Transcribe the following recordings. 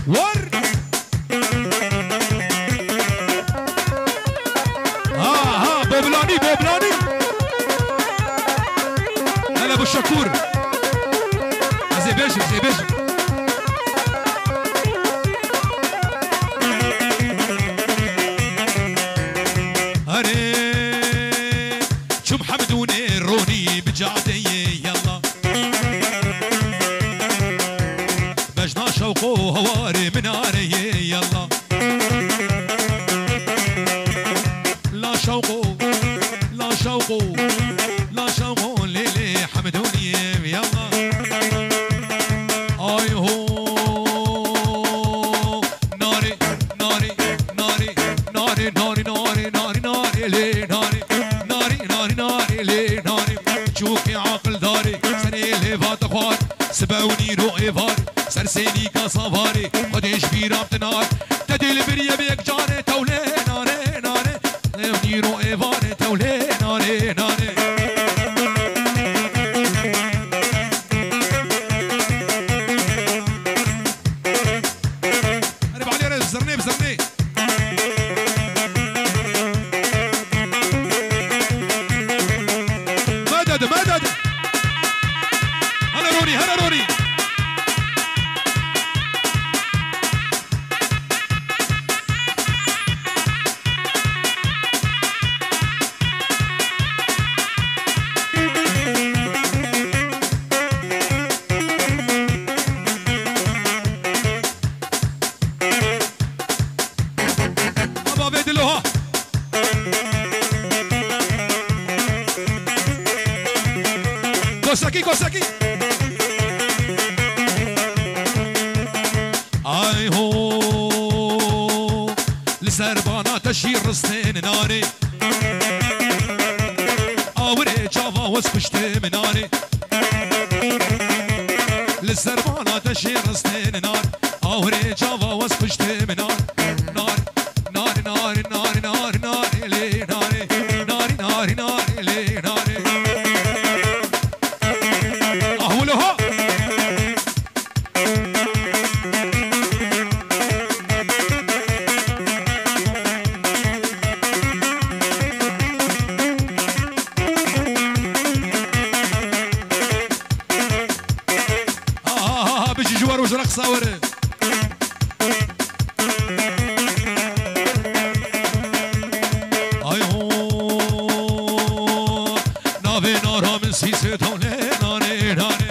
ور ها بوبلاني بوبلاني هلا ابو الشكور زي بيجي زي بيجي هري شو محمدوني روني بجعدي يلا بجنا شوقو هواري من عاري يلا لا شوقو لا شوقو لا شوقو ليلي حمدوني يلا اي هو ناري ناري ناري ناري ناري ناري ناري ناري لي ناري ناري ناري ناري لي ناري شوكي عقل داري سني لي فات اخوار سباوني رو ايفار سرسيني كصفاري خديش في رابط نار تدي البريه بيك جاري تولي ناري ناري سباوني رو ايفار تولي ناري ناري قرب علي رز زرني بزرني مدد مدد هلا روني هلا روني Costa aqui. Ai ho, لسربانا تشير رستين ناري. أوري جافا وسكشت مناري. لسربانا تشير رستين نار. أوري جافا وسكشت منار. نار نار نار نار نار نار لي ناري نار نار نار لي ناري. أهولها. بيجي جوار وزرق صاوري. سیسه تونه نانه نانه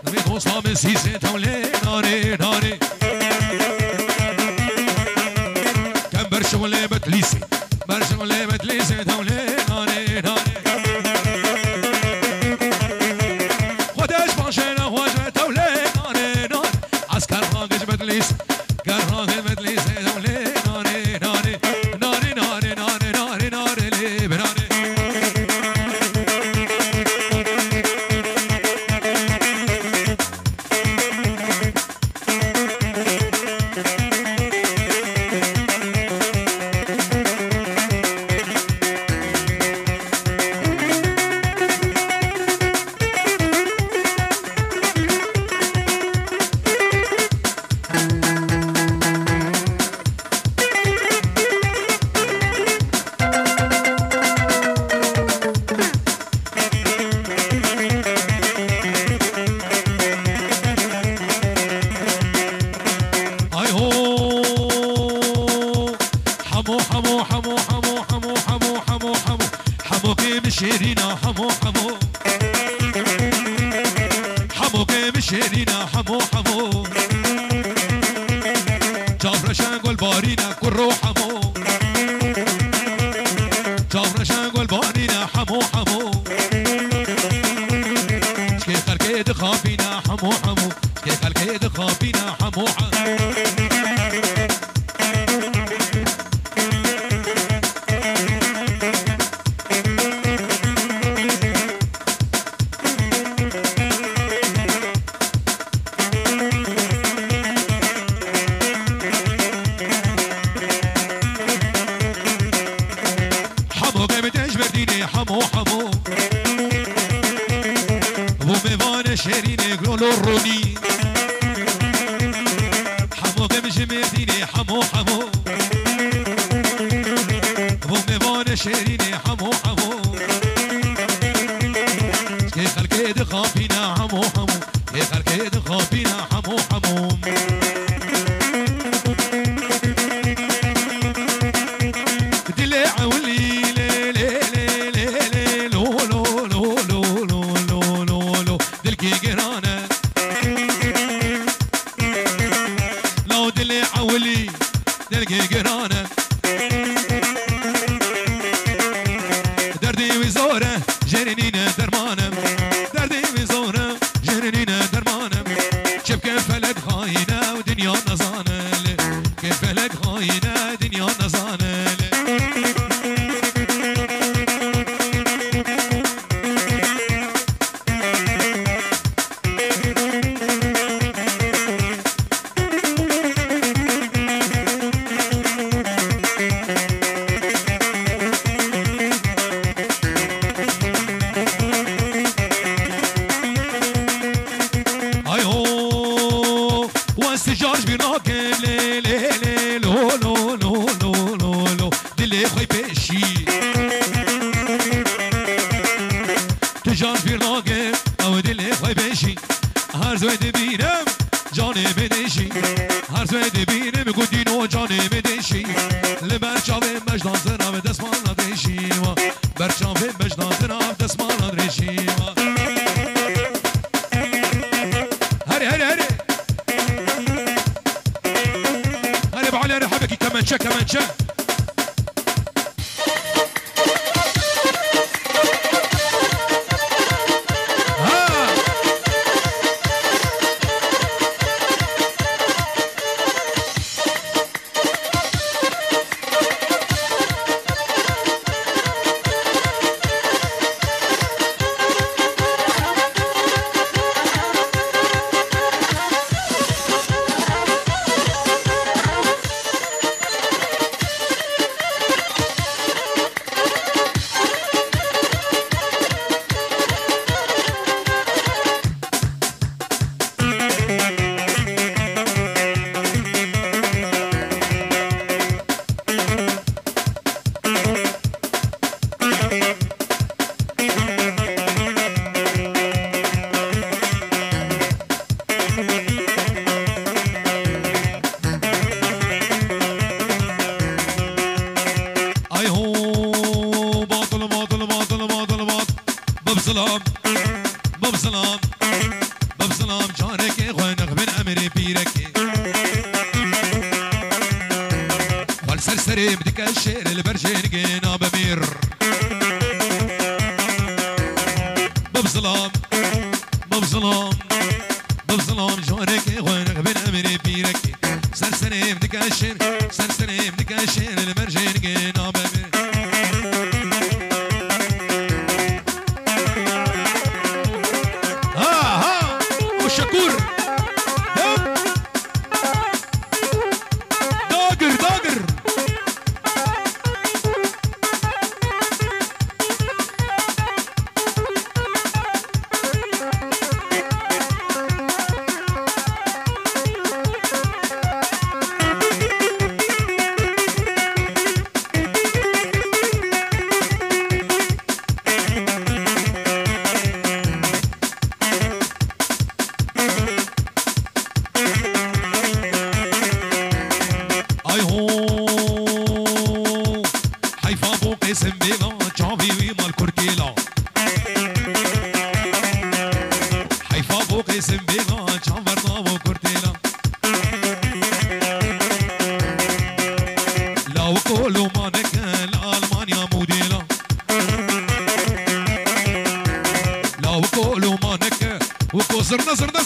نمی دوستام سیسه تونه نانه نانه کم برشغله بتلیسی برشغله بتلیسی تونه نانه نانه خودش باشه نخواشه تونه نانه نانه از کرهاگش بتلیس کرهاگش بتلیسی تونه نانه نانه نانه نانه نانه نانه نانه لی برانه شيرينا حمو حمو حمو كيم شيرينا حمو حمو جابر شنقول بارينا كرو حمو جابر شنقول بارينا حمو حمو شكي خلقي دخابينا حمو حمو شكي خلقي دخابينا حمو حمو حمو حمو بو میوان شیرین گلو ضروني حمو قمش مديني حمو حمو هو ميوان شيريني حمو حمو كي خلقي دخافينا حمو حمو كي خلقي دخافينا حمو حمو دلي عولي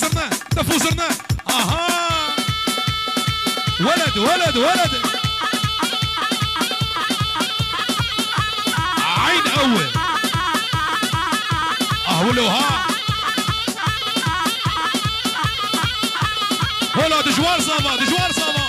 زرنا دفو زرنا. اها ولد ولد ولد عين اول اهولو ها هلا دجوار صافا دجوار صافا